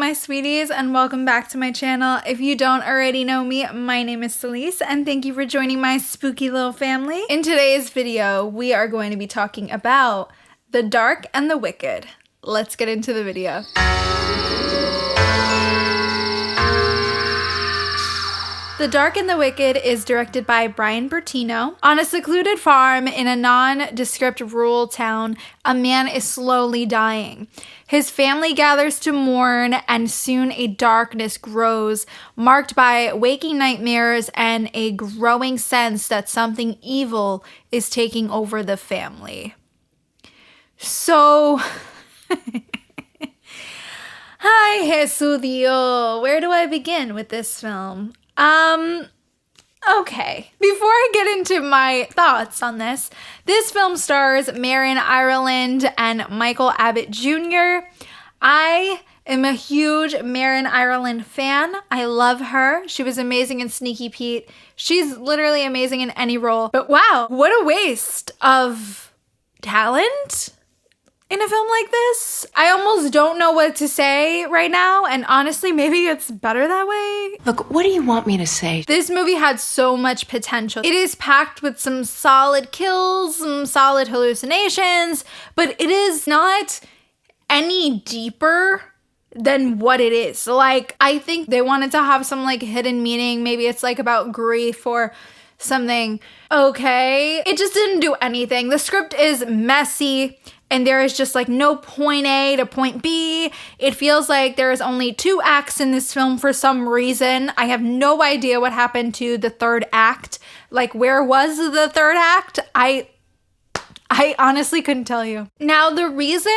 my sweeties, and welcome back to my channel. If you don't already know me, my name is Celise, and thank you for joining my spooky little family. In today's video, we are going to be talking about The Dark and the Wicked. Let's get into the video. The Dark and the Wicked is directed by Brian Bertino. On a secluded farm in a nondescript rural town, a man is slowly dying. His family gathers to mourn, and soon a darkness grows, marked by waking nightmares and a growing sense that something evil is taking over the family. So... Hi, Jesudio. Where do I begin with this film? Okay. Before I get into my thoughts on this film stars Marin Ireland and Michael Abbott Jr. I am a huge Marin Ireland fan. I love her. She was amazing in Sneaky Pete. She's literally amazing in any role. But wow, what a waste of talent in a film like this. I almost don't know what to say right now, and honestly, maybe it's better that way. Look, what do you want me to say? This movie had so much potential. It is packed with some solid kills, some solid hallucinations, but it is not any deeper than what it is. Like, I think they wanted to have some like hidden meaning. Maybe it's like about grief or something. Okay. It just didn't do anything. The script is messy, and there is just like no point A to point B. It feels like there is only 2 acts in this film for some reason. I have no idea what happened to the third act. Like, where was the third act? I honestly couldn't tell you. Now, the reason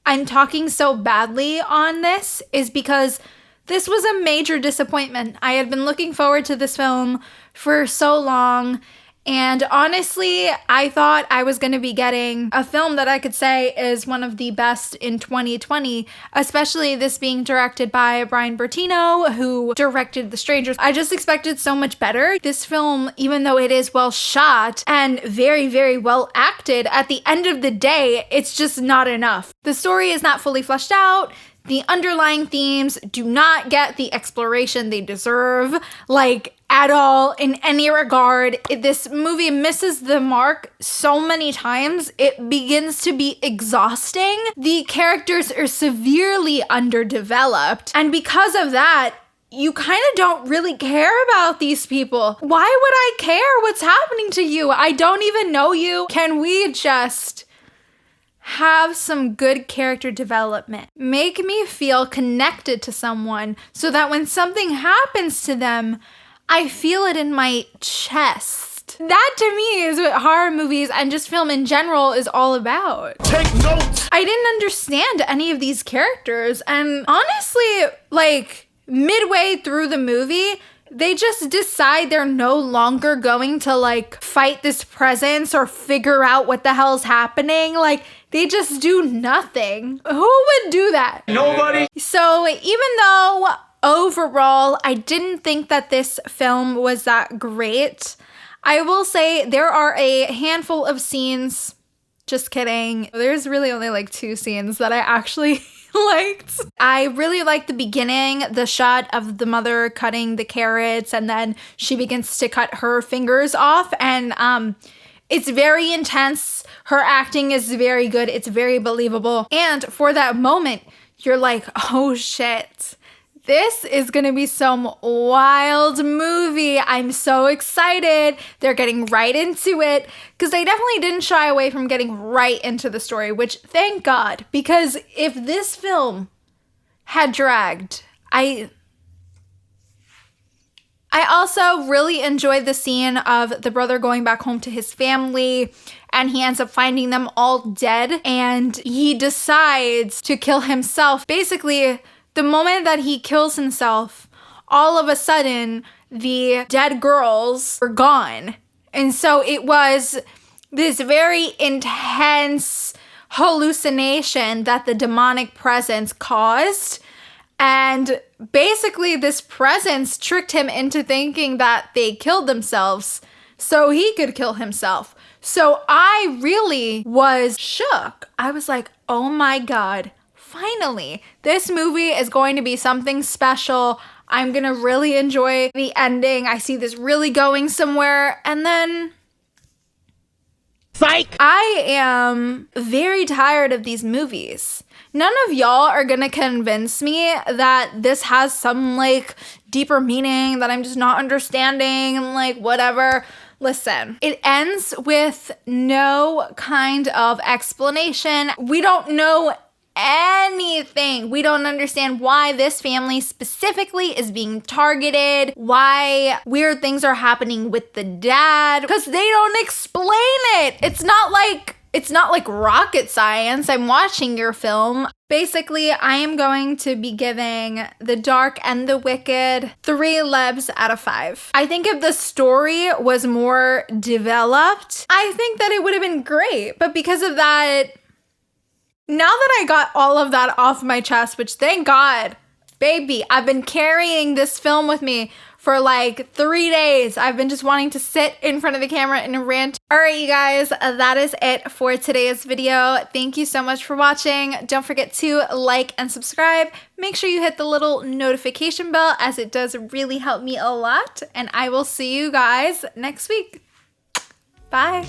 I'm talking so badly on this is because this was a major disappointment. I had been looking forward to this film for so long, and honestly, I thought I was going to be getting a film that I could say is one of the best in 2020, especially this being directed by Brian Bertino, who directed The Strangers. I just expected so much better. This film, even though it is well shot and very, very well acted, at the end of the day, it's just not enough. The story is not fully fleshed out. The underlying themes do not get the exploration they deserve, like, at all, in any regard. This movie misses the mark so many times, it begins to be exhausting. The characters are severely underdeveloped, and because of that, you kind of don't really care about these people. Why would I care what's happening to you? I don't even know you. Can we just have some good character development? Make me feel connected to someone so that when something happens to them, I feel it in my chest. That to me is what horror movies and just film in general is all about. Take notes! I didn't understand any of these characters, and honestly, like, midway through the movie, they just decide they're no longer going to, like, fight this presence or figure out what the hell's happening. Like, they just do nothing. Who would do that? Nobody. So even though overall I didn't think that this film was that great, I will say there are a handful of scenes. Just kidding. There's really only like 2 scenes that I actually liked. I really liked the beginning, the shot of the mother cutting the carrots, and then she begins to cut her fingers off, and it's very intense. Her acting is very good. It's very believable. And for that moment, you're like, oh shit, this is gonna be some wild movie. I'm so excited. They're getting right into it, because they definitely didn't shy away from getting right into the story, which thank God, because if this film had dragged, I also really enjoyed the scene of the brother going back home to his family, and he ends up finding them all dead, and he decides to kill himself. Basically, the moment that he kills himself, all of a sudden, the dead girls were gone. And so it was this very intense hallucination that the demonic presence caused. And basically, this presence tricked him into thinking that they killed themselves so he could kill himself. So I really was shook. I was like, oh my God, finally, this movie is going to be something special. I'm gonna really enjoy the ending. I see this really going somewhere. And then psych! I am very tired of these movies. None of y'all are gonna convince me that this has some like deeper meaning that I'm just not understanding and like whatever. Listen, it ends with no kind of explanation. We don't know anything. We don't understand why this family specifically is being targeted, why weird things are happening with the dad, because they don't explain it. It's not like rocket science. I'm watching your film. Basically, I am going to be giving The Dark and the Wicked 3 lebs out of 5. I think if the story was more developed, I think that it would have been great. But because of that, now that I got all of that off my chest, which thank God, baby, I've been carrying this film with me for like 3 days. I've been just wanting to sit in front of the camera and rant. All right, you guys, that is it for today's video. Thank you so much for watching. Don't forget to like and subscribe. Make sure you hit the little notification bell as it does really help me a lot. And I will see you guys next week. Bye.